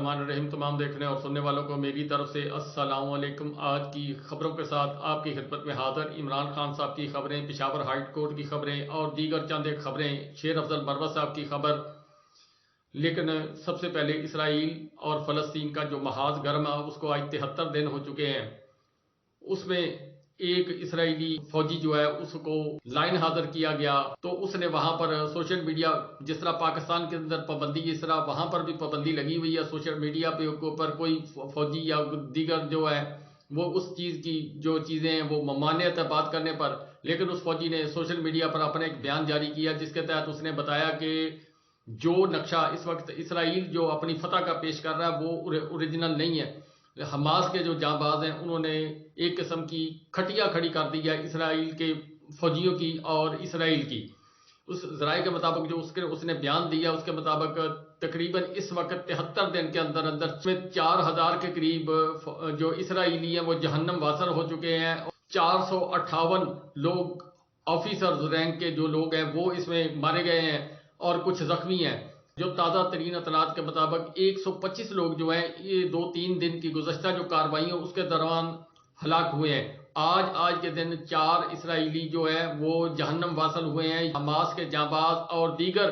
الرحمن الرحیم تمام دیکھنے اور سننے والوں کو میری طرف سے السلام علیکم۔ آج کی خبروں کے ساتھ آپ کی خدمت میں حاضر عمران خان صاحب کی خبریں، پشاور ہائی کورٹ کی خبریں اور دیگر چند ایک خبریں، شیر افضل مروت صاحب کی خبر۔ لیکن سب سے پہلے اسرائیل اور فلسطین کا جو محاذ گرم ہے اس کو آج 73 دن ہو چکے ہیں۔ اس میں ایک اسرائیلی فوجی جو ہے اس کو لائن حاضر کیا گیا تو اس نے وہاں پر سوشل میڈیا، جس طرح پاکستان کے اندر پابندی اس طرح وہاں پر بھی پابندی لگی ہوئی ہے سوشل میڈیا پہ اوپر کوئی فوجی یا دیگر جو ہے وہ اس چیز کی جو چیزیں ہیں وہ ممانعت ہے بات کرنے پر، لیکن اس فوجی نے سوشل میڈیا پر اپنا ایک بیان جاری کیا جس کے تحت اس نے بتایا کہ جو نقشہ اس وقت اسرائیل جو اپنی فتح کا پیش کر رہا ہے وہ اوریجنل نہیں ہے۔ حماس کے جو جاں باز ہیں انہوں نے ایک قسم کی کھٹیا کھڑی کر دی ہے اسرائیل کے فوجیوں کی اور اسرائیل کی۔ اس ذرائع کے مطابق جو اس نے بیان دیا اس کے مطابق تقریباً اس وقت 73 دن کے اندر 4000 کے قریب جو اسرائیلی ہیں وہ جہنم واصل ہو چکے ہیں۔ 458 لوگ آفیسرز رینک کے جو لوگ ہیں وہ اس میں مارے گئے ہیں اور کچھ زخمی ہیں۔ جو تازہ ترین اطلاعات کے مطابق 125 لوگ جو ہیں یہ 2-3 دن کی گزشتہ جو کارروائیوں اس کے دوران ہلاک ہوئے ہیں۔ آج کے دن 4 اسرائیلی جو ہے وہ جہنم واصل ہوئے ہیں۔ حماس کے جانباز اور دیگر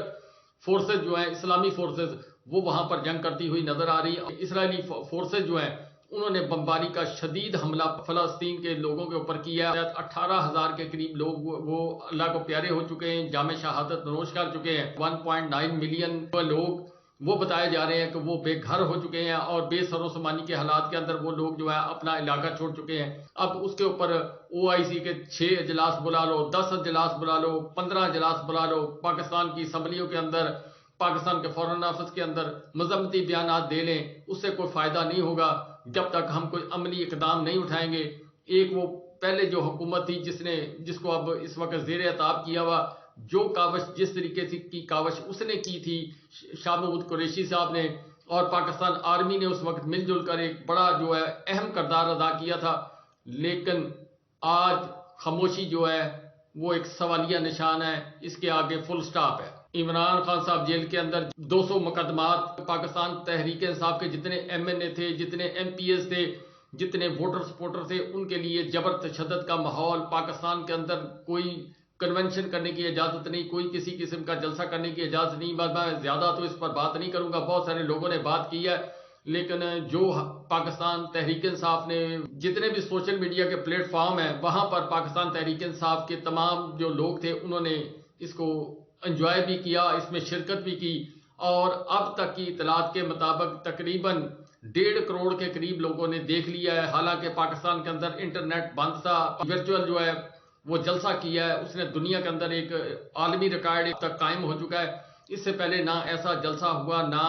فورسز جو ہیں اسلامی فورسز وہ وہاں پر جنگ کرتی ہوئی نظر آ رہی ہے۔ اسرائیلی فورسز جو ہیں انہوں نے بمباری کا شدید حملہ فلسطین کے لوگوں کے اوپر کیا ہے۔ 18,000 کے قریب لوگ وہ اللہ کو پیارے ہو چکے ہیں، جام شہادت نوش کر چکے ہیں۔ 1.9 ملین لوگ وہ بتائے جا رہے ہیں کہ وہ بے گھر ہو چکے ہیں اور بے سر و سامانی کے حالات کے اندر وہ لوگ جو ہے اپنا علاقہ چھوڑ چکے ہیں۔ اب اس کے اوپر OIC کے 6 اجلاس بلا لو، 10 اجلاس بلا لو، 15 اجلاس بلا لو، پاکستان کی اسمبلیوں کے اندر، پاکستان کے فورن آفس کے اندر مذمتی بیانات دے لیں، اس سے کوئی فائدہ نہیں ہوگا جب تک ہم کوئی عملی اقدام نہیں اٹھائیں گے۔ ایک وہ پہلے جو حکومت تھی جس کو اب اس وقت زیر عتاب کیا ہوا، جو کاوش جس طریقے سے کی کاوش اس نے کی تھی شاہ محمود قریشی صاحب نے اور پاکستان آرمی نے اس وقت مل جل کر ایک بڑا جو ہے اہم کردار ادا کیا تھا، لیکن آج خاموشی جو ہے وہ ایک سوالیہ نشان ہے، اس کے آگے فل سٹاپ ہے۔ عمران خان صاحب جیل کے اندر 200 مقدمات، پاکستان تحریک انصاف کے جتنے MNA تھے، جتنے MPs تھے، جتنے ووٹر سپورٹر تھے، ان کے لیے جبر تشدد کا ماحول۔ پاکستان کے اندر کوئی کنونشن کرنے کی اجازت نہیں، کوئی کسی قسم کا جلسہ کرنے کی اجازت نہیں۔ میں زیادہ تو اس پر بات نہیں کروں گا، بہت سارے لوگوں نے بات کی ہے، لیکن جو پاکستان تحریک انصاف نے جتنے بھی سوشل میڈیا کے پلیٹ فارم ہیں وہاں پر پاکستان تحریک انصاف کے تمام جو لوگ تھے انہوں نے اس کو انجوائے بھی کیا، اس میں شرکت بھی کی، اور اب تک کی اطلاعات کے مطابق تقریباً 1.5 کروڑ کے قریب لوگوں نے دیکھ لیا ہے۔ حالانکہ پاکستان کے اندر انٹرنیٹ بند تھا، ورچوئل جو ہے وہ جلسہ کیا ہے، اس نے دنیا کے اندر ایک عالمی ریکارڈ تک قائم ہو چکا ہے۔ اس سے پہلے نہ ایسا جلسہ ہوا نہ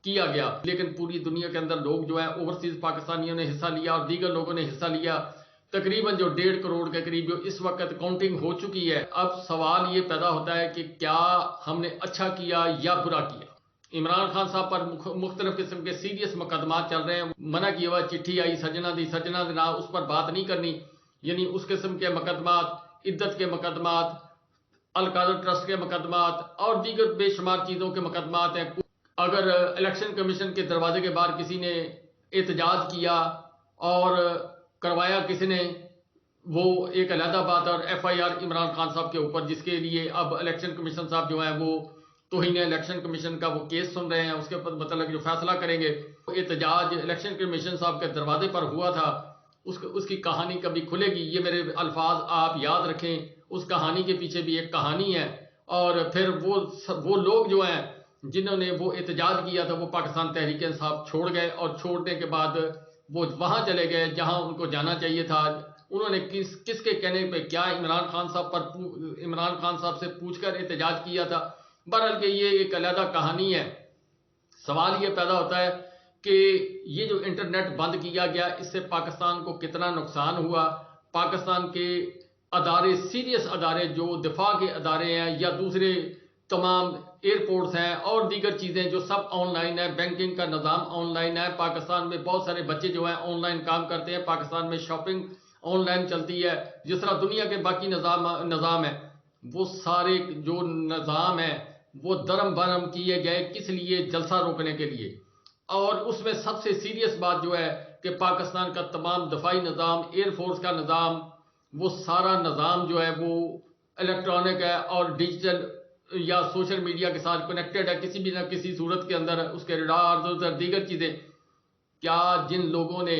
کیا گیا، لیکن پوری دنیا کے اندر لوگ جو ہے اوورسیز پاکستانیوں نے حصہ لیا اور دیگر لوگوں نے حصہ لیا۔ تقریباً جو 1.5 کروڑ کے قریب جو اس وقت کاؤنٹنگ ہو چکی ہے۔ اب سوال یہ پیدا ہوتا ہے کہ کیا ہم نے اچھا کیا یا برا کیا؟ عمران خان صاحب پر مختلف قسم کے سیریس مقدمات چل رہے ہیں۔ منع کیا ہوا چٹھی آئی سجنا دی اس پر بات نہیں کرنی، یعنی اس قسم کے مقدمات، عدت کے مقدمات، القادر ٹرسٹ کے مقدمات اور دیگر بے شمار چیزوں کے مقدمات ہیں۔ اگر الیکشن کمیشن کے دروازے کے باہر کسی نے احتجاج کیا اور کروایا کسی نے، وہ ایک علیحدہ بات، اور FIR عمران خان صاحب کے اوپر جس کے لیے اب الیکشن کمیشن صاحب جو ہیں وہ توہین الیکشن کمیشن کا وہ کیس سن رہے ہیں، اس کے اوپر متعلق جو فیصلہ کریں گے۔ احتجاج الیکشن کمیشن صاحب کے دروازے پر ہوا تھا، اس کی کہانی کبھی کھلے گی، یہ میرے الفاظ آپ یاد رکھیں۔ اس کہانی کے پیچھے بھی ایک کہانی ہے، اور پھر وہ لوگ جو ہیں جنہوں نے وہ احتجاج کیا تھا وہ پاکستان تحریک انصاف چھوڑ گئے، اور چھوڑنے کے بعد وہ وہاں چلے گئے جہاں ان کو جانا چاہیے تھا۔ انہوں نے کس کے کہنے پہ کیا عمران خان صاحب سے پوچھ کر احتجاج کیا تھا؟ بہرحال کہ یہ ایک علیحدہ کہانی ہے۔ سوال یہ پیدا ہوتا ہے کہ یہ جو انٹرنیٹ بند کیا گیا اس سے پاکستان کو کتنا نقصان ہوا؟ پاکستان کے ادارے، سیریس ادارے جو دفاع کے ادارے ہیں یا دوسرے تمام ایئرپورٹس ہیں اور دیگر چیزیں جو سب آن لائن ہے، بینکنگ کا نظام آن لائن ہے، پاکستان میں بہت سارے بچے جو ہیں آن لائن کام کرتے ہیں، پاکستان میں شاپنگ آن لائن چلتی ہے، جس طرح دنیا کے باقی نظام ہے، وہ سارے جو نظام ہے وہ درم برم کیے گئے کس لیے؟ جلسہ روکنے کے لیے۔ اور اس میں سب سے سیریس بات جو ہے کہ پاکستان کا تمام دفاعی نظام، ایئر فورس کا نظام، وہ سارا نظام جو ہے وہ الیکٹرانک ہے اور ڈیجیٹل یا سوشل میڈیا کے ساتھ کنیکٹڈ ہے کسی بھی نہ کسی صورت کے اندر. اس کے ریڈار دیگر چیزیں. کیا جن لوگوں نے،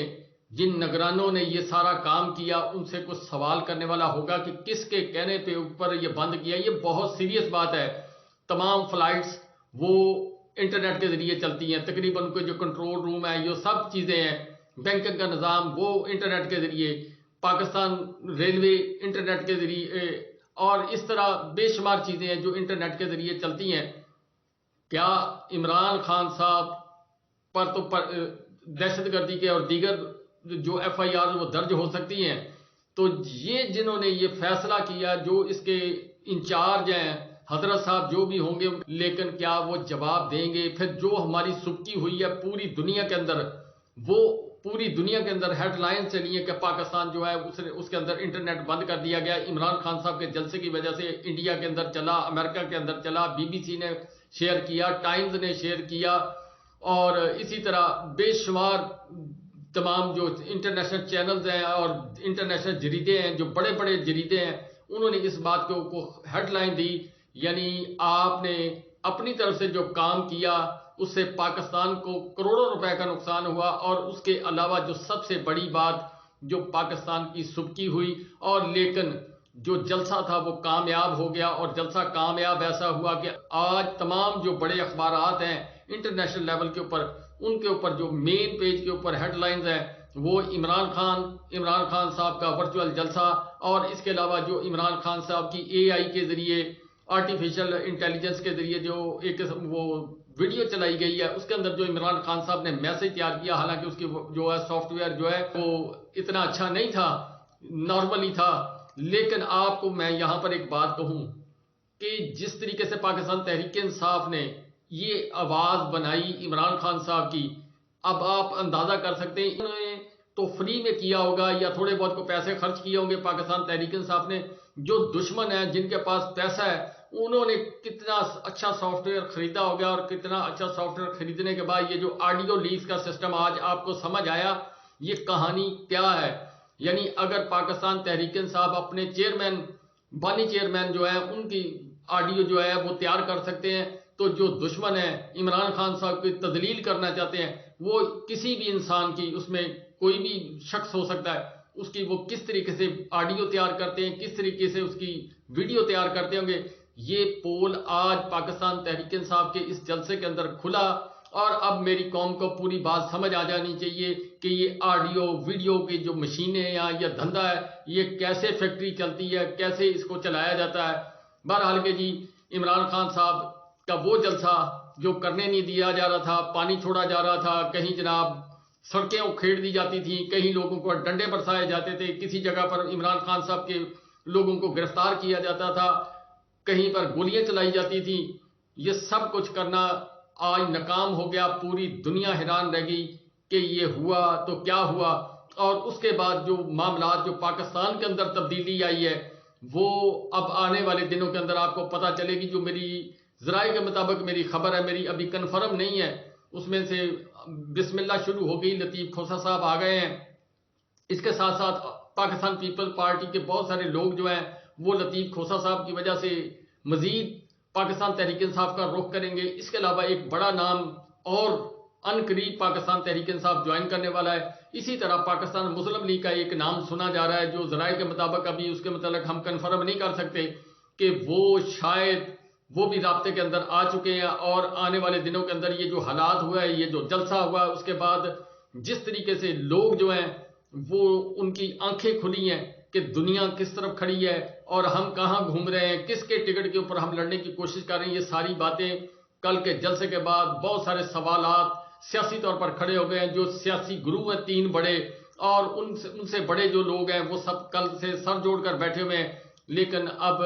جن نگرانوں نے یہ سارا کام کیا، ان سے کچھ سوال کرنے والا ہوگا کہ کس کے کہنے پہ اوپر یہ بند کیا؟ یہ بہت سیریس بات ہے. تمام فلائٹس وہ انٹرنیٹ کے ذریعے چلتی ہیں، تقریباً ان کے جو کنٹرول روم ہے، یہ سب چیزیں ہیں، بینکنگ کا نظام وہ انٹرنیٹ کے ذریعے، پاکستان ریلوے انٹرنیٹ کے ذریعے، اور اس طرح بے شمار چیزیں ہیں جو انٹرنیٹ کے ذریعے چلتی ہیں. کیا عمران خان صاحب پر تو دہشت گردی کے اور دیگر جو ایف آئی آر وہ درج ہو سکتی ہیں؟ تو یہ جنہوں نے یہ فیصلہ کیا، جو اس کے انچارج ہیں حضرت صاحب جو بھی ہوں گے، لیکن کیا وہ جواب دیں گے؟ پھر جو ہماری سبکی ہوئی ہے پوری دنیا کے اندر، وہ پوری دنیا کے اندر ہیڈ لائن چلی ہے کہ پاکستان جو ہے اس کے اندر انٹرنیٹ بند کر دیا گیا. عمران خان صاحب کے جلسے کی وجہ سے انڈیا کے اندر چلا، امریکہ کے اندر چلا، بی بی سی نے شیئر کیا، ٹائمز نے شیئر کیا، اور اسی طرح بے شمار تمام جو انٹرنیشنل چینلز ہیں اور انٹرنیشنل جریدے ہیں، جو بڑے بڑے جریدے ہیں، انہوں نے اس بات کو ہیڈ لائن دی. یعنی آپ نے اپنی طرف سے جو کام کیا اس سے پاکستان کو کروڑوں روپے کا نقصان ہوا، اور اس کے علاوہ جو سب سے بڑی بات جو پاکستان کی سبکی ہوئی، اور لیکن جو جلسہ تھا وہ کامیاب ہو گیا. اور جلسہ کامیاب ایسا ہوا کہ آج تمام جو بڑے اخبارات ہیں انٹرنیشنل لیول کے اوپر، ان کے اوپر جو مین پیج کے اوپر ہیڈ لائنز ہیں وہ عمران خان صاحب کا ورچوئل جلسہ، اور اس کے علاوہ جو عمران خان صاحب کی اے آئی کے ذریعے، آرٹیفیشل انٹیلیجنس کے ذریعے جو ایک وہ ویڈیو چلائی گئی ہے، اس کے اندر جو عمران خان صاحب نے میسج تیار کیا، حالانکہ اس کی جو ہے سافٹ ویئر جو ہے وہ اتنا اچھا نہیں تھا، نارملی تھا. لیکن آپ کو میں یہاں پر ایک بات کہوں کہ جس طریقے سے پاکستان تحریک انصاف نے یہ آواز بنائی عمران خان صاحب کی، اب آپ اندازہ کر سکتے ہیں انہوں نے تو فری میں کیا ہوگا یا تھوڑے بہت کو پیسے خرچ کیے ہوں گے پاکستان تحریک انصاف نے. جو دشمن ہیں، جن کے پاس پیسہ ہے، انہوں نے کتنا اچھا سافٹ ویئر خریدا ہوگا، اور کتنا اچھا سافٹ ویئر خریدنے کے بعد یہ جو آڈیو لیکس کا سسٹم آج آپ کو سمجھ آیا یہ کہانی کیا ہے. یعنی اگر پاکستان تحریک انصاف اپنے چیئرمین، بانی چیئرمین جو ہیں، ان کی آڈیو جو ہے وہ تیار کر سکتے ہیں، تو جو دشمن ہیں عمران خان صاحب کی تذلیل کرنا چاہتے ہیں، وہ کسی بھی انسان کی، اس میں کوئی بھی شخص ہو سکتا ہے، اس کی وہ کس طریقے سے آڈیو تیار کرتے ہیں، کس طریقے سے اس کی ویڈیو تیار کرتے ہوں گے. یہ پول آج پاکستان تحریک انصاف کے اس جلسے کے اندر کھلا، اور اب میری قوم کو پوری بات سمجھ آ جانی چاہیے کہ یہ آڈیو ویڈیو کی جو مشینیں یا دھندا ہے، یہ کیسے فیکٹری چلتی ہے، کیسے اس کو چلایا جاتا ہے. بہرحال کہ جی عمران خان صاحب کا وہ جلسہ جو کرنے نہیں دیا جا رہا تھا، پانی چھوڑا جا رہا تھا، کہیں جناب سڑکیں اکھیڑ دی جاتی تھیں، کہیں لوگوں کو ڈنڈے برسائے جاتے تھے، کسی جگہ پر عمران خان صاحب کے لوگوں کو گرفتار کیا جاتا تھا، کہیں پر گولیاں چلائی جاتی تھی. یہ سب کچھ کرنا آج ناکام ہو گیا. پوری دنیا حیران رہ گئی کہ یہ ہوا تو کیا ہوا. اور اس کے بعد جو معاملات جو پاکستان کے اندر تبدیلی آئی ہے، وہ اب آنے والے دنوں کے اندر آپ کو پتہ چلے گی. جو میری ذرائع کے مطابق میری خبر ہے، میری ابھی کنفرم نہیں ہے، اس میں سے بسم اللہ شروع ہو گئی. لطیف کھوسہ صاحب آ گئے ہیں. اس کے ساتھ ساتھ پاکستان پیپل پارٹی کے بہت سارے لوگ جو ہیں وہ لطیف کھوسہ صاحب کی وجہ سے مزید پاکستان تحریک انصاف کا رخ کریں گے. اس کے علاوہ ایک بڑا نام اور ان قریب پاکستان تحریک انصاف جوائن کرنے والا ہے. اسی طرح پاکستان مسلم لیگ کا ایک نام سنا جا رہا ہے، جو ذرائع کے مطابق ابھی اس کے متعلق ہم کنفرم نہیں کر سکتے کہ وہ شاید وہ بھی رابطے کے اندر آ چکے ہیں. اور آنے والے دنوں کے اندر یہ جو حالات ہوا ہے، یہ جو جلسہ ہوا ہے، اس کے بعد جس طریقے سے لوگ جو ہیں وہ ان کی آنکھیں کھلی ہیں کہ دنیا کس طرف کھڑی ہے اور ہم کہاں گھوم رہے ہیں، کس کے ٹکٹ کے اوپر ہم لڑنے کی کوشش کر رہے ہیں. یہ ساری باتیں کل کے جلسے کے بعد بہت سارے سوالات سیاسی طور پر کھڑے ہو گئے ہیں. جو سیاسی گروہ ہیں 3 بڑے، اور ان سے بڑے جو لوگ ہیں وہ سب کل سے سر جوڑ کر بیٹھے ہوئے ہیں. لیکن اب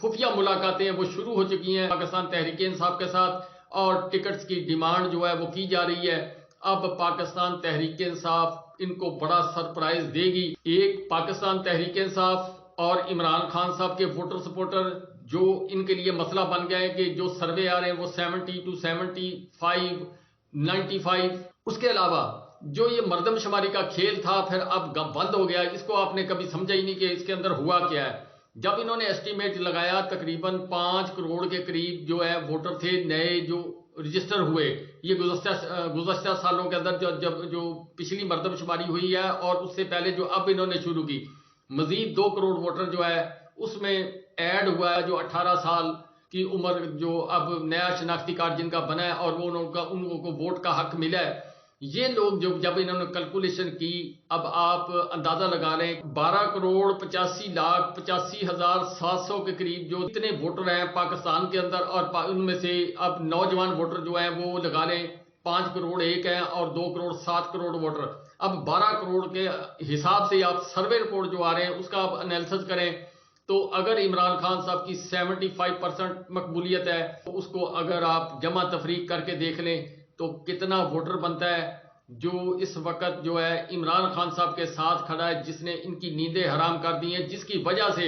خفیہ ملاقاتیں وہ شروع ہو چکی ہیں پاکستان تحریک انصاف کے ساتھ، اور ٹکٹس کی ڈیمانڈ جو ہے وہ کی جا رہی ہے. اب پاکستان تحریک انصاف ان کو بڑا سرپرائز دے گی. ایک پاکستان تحریک انصاف اور عمران خان صاحب کے ووٹر سپورٹر جو ان کے لیے مسئلہ بن گئے کہ جو سروے آ رہے ہیں وہ 70 to 75 95۔ اس کے علاوہ جو یہ مردم شماری کا کھیل تھا پھر اب بند ہو گیا، اس کو آپ نے کبھی سمجھا ہی نہیں کہ اس کے اندر ہوا کیا ہے۔ جب انہوں نے ایسٹیمیٹ لگایا تقریباً 5 کروڑ کے قریب جو ہے ووٹر تھے نئے جو رجسٹر ہوئے، یہ گزشتہ سالوں کے اندر جو پچھلی مردم شماری ہوئی ہے اور اس سے پہلے جو اب انہوں نے شروع کی، مزید 2 کروڑ ووٹر جو ہے اس میں ایڈ ہوا ہے، جو 18 سال کی عمر جو اب نیا شناختی کارڈ جن کا بنا ہے اور وہ ان کو ووٹ کا حق ملا ہے۔ یہ لوگ جب انہوں نے کیلکولیشن کی، اب آپ اندازہ لگا رہے ہیں 12 کروڑ 85,85,700 کے قریب جو اتنے ووٹر ہیں پاکستان کے اندر، اور ان میں سے اب نوجوان ووٹر جو ہیں وہ لگا لیں 5 کروڑ 1 ہیں اور 2 کروڑ 7 کروڑ ووٹر۔ اب 12 کروڑ کے حساب سے آپ سروے رپورٹ جو آ رہے ہیں اس کا آپ انالیسس کریں تو اگر عمران خان صاحب کی 75% مقبولیت ہے تو اس کو اگر آپ جمع تفریق کر کے دیکھ لیں تو کتنا ووٹر بنتا ہے جو اس وقت جو ہے عمران خان صاحب کے ساتھ کھڑا ہے، جس نے ان کی نیندیں حرام کر دی ہیں، جس کی وجہ سے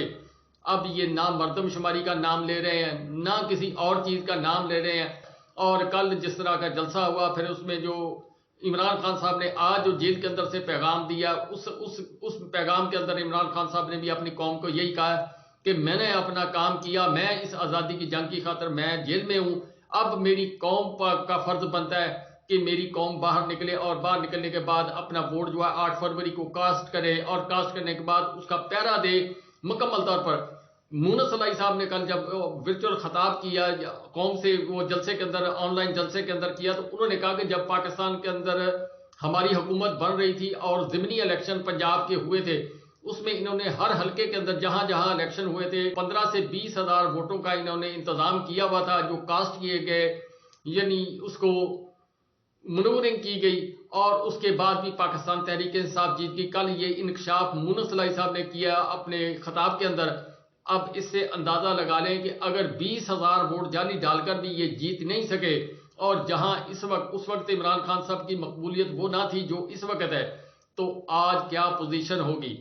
اب یہ نہ مردم شماری کا نام لے رہے ہیں نہ کسی اور چیز کا نام لے رہے ہیں۔ اور کل جس طرح کا جلسہ ہوا، پھر اس میں جو عمران خان صاحب نے آج جو جیل کے اندر سے پیغام دیا، اس پیغام کے اندر عمران خان صاحب نے بھی اپنی قوم کو یہی کہا کہ میں نے اپنا کام کیا، میں اس آزادی کی جنگ کی خاطر میں جیل میں ہوں، اب میری قوم کا فرض بنتا ہے کہ میری قوم باہر نکلے اور باہر نکلنے کے بعد اپنا ووٹ جو ہے 8 فروری کو کاسٹ کرے اور کاسٹ کرنے کے بعد اس کا پیرا دے مکمل طور پر۔ مونس صلاحی صاحب نے کل جب ورچوئل خطاب کیا قوم سے، وہ جلسے کے اندر آن لائن جلسے کے اندر کیا، تو انہوں نے کہا کہ جب پاکستان کے اندر ہماری حکومت بن رہی تھی اور ضمنی الیکشن پنجاب کے ہوئے تھے، اس میں انہوں نے ہر حلقے کے اندر جہاں جہاں الیکشن ہوئے تھے 15 سے 20 ہزار ووٹوں کا انہوں نے انتظام کیا ہوا تھا جو کاسٹ کیے گئے، یعنی اس کو منورنگ کی گئی، اور اس کے بعد بھی پاکستان تحریک انصاف جیت گئی۔ کل یہ انکشاف مونس صلاحی صاحب نے کیا اپنے خطاب کے اندر۔ اب اس سے اندازہ لگا لیں کہ اگر 20,000 ووٹ جعلی ڈال کر بھی یہ جیت نہیں سکے، اور جہاں اس وقت عمران خان صاحب کی مقبولیت وہ نہ تھی جو اس وقت ہے، تو آج کیا پوزیشن ہوگی۔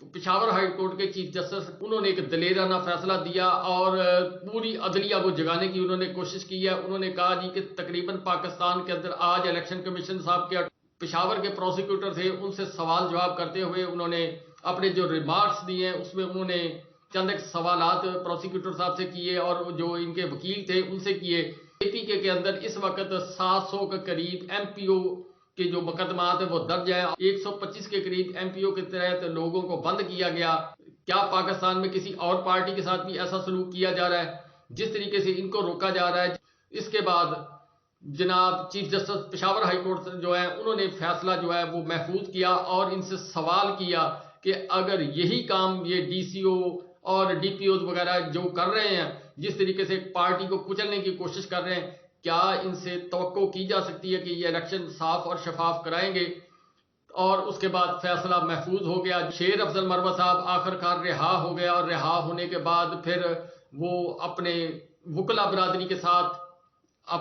پشاور ہائی کورٹ کے چیف جسٹس انہوں نے ایک دلیرانہ فیصلہ دیا اور پوری عدلیہ کو جگانے کی انہوں نے کوشش کی ہے۔ انہوں نے کہا جی کہ تقریباً پاکستان کے اندر آج الیکشن کمیشن صاحب کے پشاور کے پروسیکیوٹر تھے، ان سے سوال جواب کرتے ہوئے انہوں نے اپنے جو ریمارکس دیے ہیں اس میں انہوں نے چند ایک سوالات پروسیکیوٹر صاحب سے کیے اور جو ان کے وکیل تھے ان سے کیے۔ اے پی کے اندر اس وقت 700 کے قریب ایم پی او کے جو مقدمات ہیں وہ درج ہیں، 125 کے قریب ایم پی او کے تحت لوگوں کو بند کیا گیا۔ کیا پاکستان میں کسی اور پارٹی کے ساتھ بھی ایسا سلوک کیا جا رہا ہے جس طریقے سے ان کو روکا جا رہا ہے؟ اس کے بعد جناب chief justice Peshawar high court جو ہے انہوں نے فیصلہ جو ہے وہ محفوظ کیا اور ان سے سوال کیا کہ اگر یہی کام یہ ڈی سی او اور ڈی پی اوز وغیرہ جو کر رہے ہیں، جس طریقے سے ایک پارٹی کو کچلنے کی کوشش کر رہے ہیں، کیا ان سے توقع کی جا سکتی ہے کہ یہ الیکشن صاف اور شفاف کرائیں گے؟ اور اس کے بعد فیصلہ محفوظ ہو گیا۔ شیر افضل مروہ صاحب آخر کار رہا ہو گیا، اور رہا ہونے کے بعد پھر وہ اپنے وکلا برادری کے ساتھ اب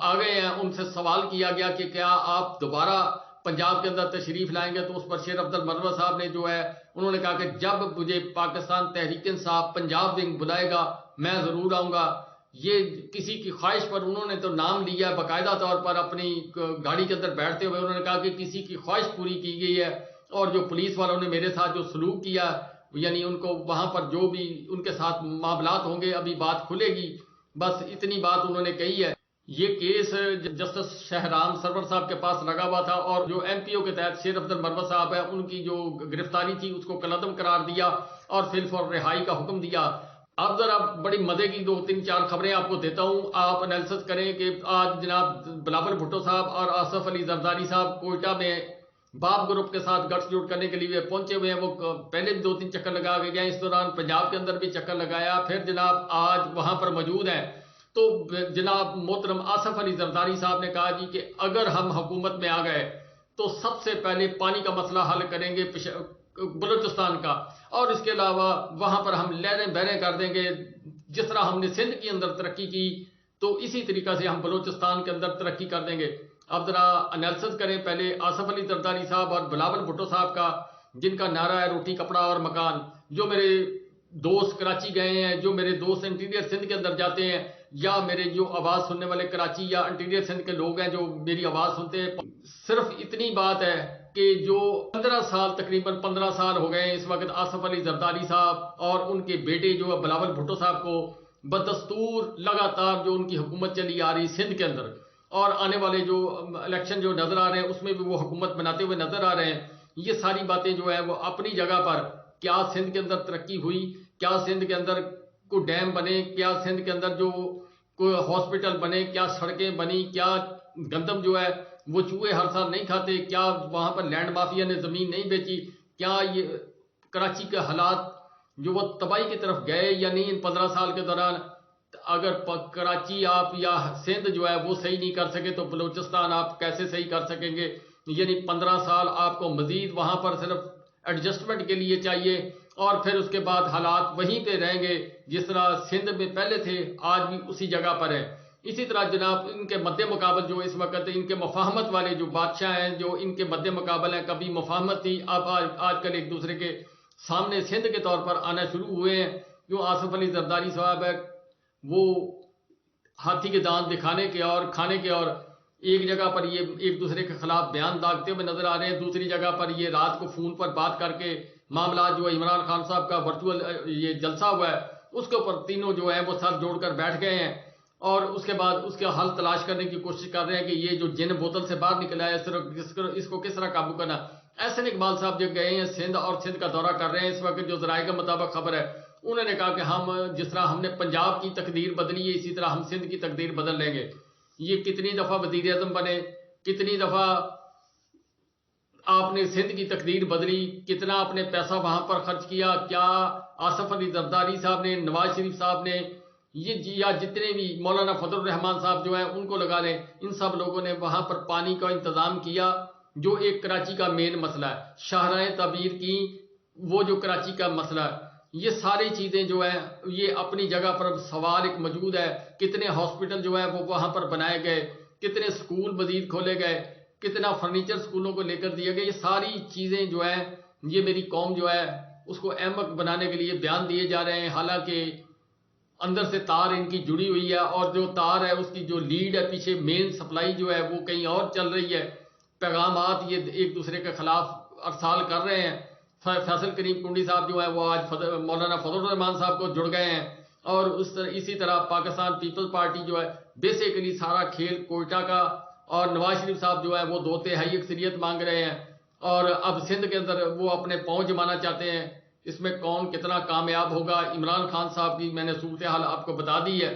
آ گئے ہیں۔ ان سے سوال کیا گیا کہ کیا آپ دوبارہ پنجاب کے اندر تشریف لائیں گے، تو اس پر شیر افضل مروہ صاحب نے جو ہے انہوں نے کہا کہ جب مجھے پاکستان تحریک انصاف پنجاب ونگ بلائے گا میں ضرور آؤں گا۔ یہ کسی کی خواہش پر انہوں نے تو نام لیا باقاعدہ طور پر، اپنی گاڑی کے اندر بیٹھتے ہوئے انہوں نے کہا کہ کسی کی خواہش پوری کی گئی ہے، اور جو پولیس والوں نے میرے ساتھ جو سلوک کیا، یعنی ان کو وہاں پر جو بھی ان کے ساتھ معاملات ہوں گے ابھی بات کھلے گی، بس اتنی بات انہوں نے کہی ہے۔ یہ کیس جسٹس شہرام سرور صاحب کے پاس لگا ہوا تھا، اور جو ایم پی او کے تحت شیر افضل مروہ صاحب ہے ان کی جو گرفتاری تھی اس کو کالعدم قرار دیا اور فی الفور رہائی کا حکم دیا۔ اب ذرا بڑی مزے کی 2-3-4 خبریں آپ کو دیتا ہوں، آپ انالیسس کریں کہ آج جناب بلاول بھٹو صاحب اور آصف علی زرداری صاحب کوئٹہ میں باب گروپ کے ساتھ گٹس جوڑ کرنے کے لیے پہنچے ہوئے ہیں۔ وہ پہلے بھی 2-3 چکر لگا کے گئے، اس دوران پنجاب کے اندر بھی چکر لگایا، پھر جناب آج وہاں پر موجود ہیں۔ تو جناب محترم آصف علی زرداری صاحب نے کہا جی کہ اگر ہم حکومت میں آ گئے تو سب سے پہلے پانی کا مسئلہ حل کریں گے بلوچستان کا، اور اس کے علاوہ وہاں پر ہم لہریں بحریں کر دیں گے۔ جس طرح ہم نے سندھ کے اندر ترقی کی تو اسی طریقہ سے ہم بلوچستان کے اندر ترقی کر دیں گے۔ اب ذرا انالیسس کریں پہلے آصف علی زرداری صاحب اور بلاول بھٹو صاحب کا، جن کا نعرہ ہے روٹی کپڑا اور مکان۔ جو میرے دوست کراچی گئے ہیں، جو میرے دوست انٹیریئر سندھ کے اندر جاتے ہیں، یا میرے جو آواز سننے والے کراچی یا انٹیریئر سندھ کے لوگ ہیں جو میری آواز سنتے ہیں، صرف اتنی بات ہے کہ جو 15 سال، تقریباً 15 سال ہو گئے اس وقت آصف علی زرداری صاحب اور ان کے بیٹے جو بلاول بھٹو صاحب کو بدستور لگاتار جو ان کی حکومت چلی آ رہی سندھ کے اندر، اور آنے والے جو الیکشن جو نظر آ رہے ہیں اس میں بھی وہ حکومت بناتے ہوئے نظر آ رہے ہیں. یہ ساری باتیں جو ہے وہ اپنی جگہ پر، کیا سندھ کے اندر ترقی ہوئی، کیا سندھ کے اندر کوئی ڈیم بنے، کیا سندھ کے اندر جو کوئی ہاسپٹل بنے، کیا سڑکیں بنی، کیا گندم جو ہے وہ چوہے ہر سال نہیں کھاتے، کیا وہاں پر لینڈ مافیا نے زمین نہیں بیچی، کیا یہ کراچی کے حالات جو وہ تباہی کی طرف گئے یا نہیں ان 15 سال کے دوران. اگر کراچی آپ یا سندھ جو ہے وہ صحیح نہیں کر سکے تو بلوچستان آپ کیسے صحیح کر سکیں گے؟ یعنی 15 سال آپ کو مزید وہاں پر صرف ایڈجسٹمنٹ کے لیے چاہیے، اور پھر اس کے بعد حالات وہیں پہ رہیں گے جس طرح سندھ میں پہلے تھے، آج بھی اسی جگہ پر ہیں. اسی طرح جناب ان کے مد مقابل جو اس وقت ان کے مفاہمت والے جو بادشاہ ہیں، جو ان کے مد مقابل ہیں، کبھی مفاہمت تھی، اب آج کل ایک دوسرے کے سامنے سندھ کے طور پر آنا شروع ہوئے ہیں. جو آصف علی زرداری صاحب ہے وہ ہاتھی کے دانت دکھانے کے اور کھانے کے، اور ایک جگہ پر یہ ایک دوسرے کے خلاف بیان داغتے ہوئے نظر آ رہے ہیں، دوسری جگہ پر یہ رات کو فون پر بات کر کے معاملات جو ہے عمران خان صاحب کا ورچوئل یہ جلسہ ہوا ہے اس کے اوپر تینوں جو ہیں وہ سر جوڑ کر بیٹھ گئے ہیں، اور اس کے بعد اس کا حل تلاش کرنے کی کوشش کر رہے ہیں کہ یہ جو جن بوتل سے باہر نکلا ہے اس کو کس طرح قابو کرنا. احسن اقبال صاحب جو گئے ہیں سندھ اور سندھ کا دورہ کر رہے ہیں اس وقت، جو ذرائع کے مطابق خبر ہے انہوں نے کہا کہ ہم جس طرح ہم نے پنجاب کی تقدیر بدلی ہے اسی طرح ہم سندھ کی تقدیر بدل لیں گے. یہ کتنی دفعہ وزیر اعظم بنے، کتنی دفعہ آپ نے سندھ کی تقدیر بدلی، کتنا آپ نے پیسہ وہاں پر خرچ کیا، کیا آصف علی زرداری صاحب نے، نواز شریف صاحب نے، یا جتنے بھی مولانا فضل الرحمان صاحب جو ہیں ان کو لگا لیں، ان سب لوگوں نے وہاں پر پانی کا انتظام کیا جو ایک کراچی کا مین مسئلہ ہے. شاہراہیں تعبیر کی، وہ جو کراچی کا مسئلہ ہے. یہ ساری چیزیں جو ہیں یہ اپنی جگہ پر سوال ایک موجود ہے. کتنے ہاسپٹل جو ہے وہ وہاں پر بنائے گئے، کتنے سکول مزید کھولے گئے، کتنا فرنیچر سکولوں کو لے کر دیے گئے. یہ ساری چیزیں جو ہیں یہ میری قوم جو ہے اس کو احمق بنانے کے لیے بیان دیے جا رہے ہیں، حالانکہ اندر سے تار ان کی جڑی ہوئی ہے، اور جو تار ہے اس کی جو لیڈ ہے پیچھے مین سپلائی جو ہے وہ کہیں اور چل رہی ہے. پیغامات یہ ایک دوسرے کے خلاف ارسال کر رہے ہیں. فیصل کریم کنڈی صاحب جو ہے وہ آج مولانا فضل الرحمان صاحب کو جڑ گئے ہیں، اور اسی طرح پاکستان پیپلز پارٹی جو ہے بیسیکلی سارا کھیل کوئٹہ کا، اور نواز شریف صاحب جو ہے وہ 2/3 اکثریت مانگ رہے ہیں، اور اب سندھ کے اندر وہ اپنے پاؤں جمانا چاہتے ہیں. اس میں کون کتنا کامیاب ہوگا؟ عمران خان صاحب کی میں نے صورتحال آپ کو بتا دی ہے.